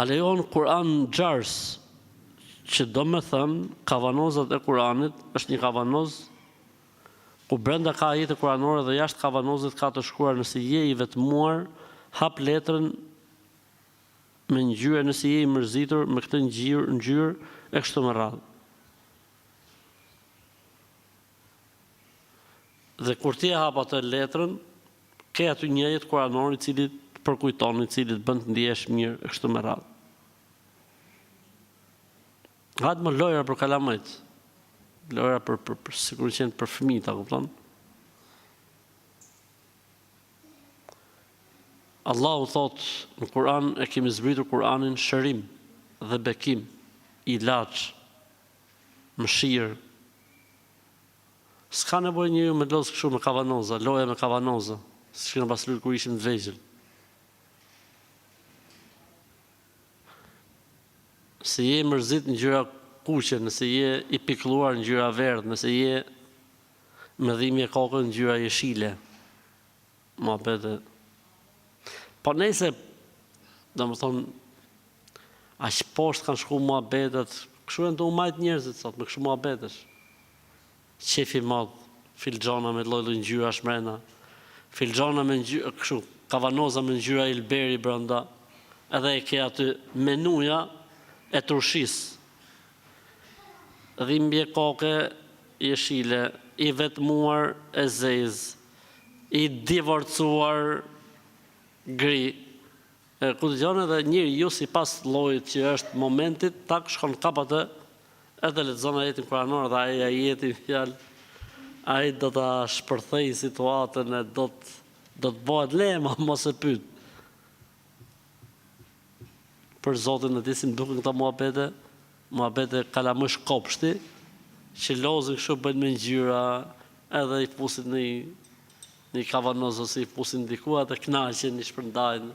A lejon Kur'an xhars, që do me thënë kavanozat e Kur'anit është një kavanoz ku brenda ka ajete kuranore dhe jashtë kavanozit ka të shkruar nëse je i vetmuar, hap letrën me ngjyrë, nëse je i mërzitur me këtë ngjyrë e kështu me radhë. Dhe kur ti e hap atë letrën, ke aty një ajet kuranor i cili të përkujton, i cili të bën të ndihesh mirë e kështu me radhë. Hajde më lojra për kalamajt. Lojra për sigurisht që për fëmijët, a kupton? Allahu thot në Kur'an, e kemi zbritur Kur'anin shërim dhe bekim, ilaç, mëshirë. S'ka nevojë njeriu me lozë kështu me kavanoza, loja me kavanoza, siç kemi pas lujtur kur ishim të vegjël. Se je mërzit në ngjyra kuqe, nëse je i pikëlluar në ngjyra verdhë, nëse je me dhimbje kokën në ngjyra jeshile. Muhabete. Po nëse, domethënë, aq poshtë kanë shku muhabetet, kështu janë të umajt njerëzit sot me kështu muhabetesh. Qefi madh, filxhona me lloj-lloj ngjyrash mrena, filxhona me ngjyra kështu, kavanoza me ngjyra ilberi brenda, edhe e ke aty menuja e turshis. Dhimbje koke jeshile, i vetmuar e zez, i divorcuar gri. Ku dëgjon edhe njëri ju si pas llojit që është momentit, tak shkon kap atë, edhe lexon ajetin kuranor dhe ai ajeti fjalë, ai do ta shpërthej situatën e do të bëhet lema, mos e pyet. Për Zotin e di si më duken këta muhabete kalamësh kopshti, që lozën kështu bëjnë me ngjyra, edhe i fusin në një kavanoz ose i fusin diku atë kënaqen, i shpërndajnë.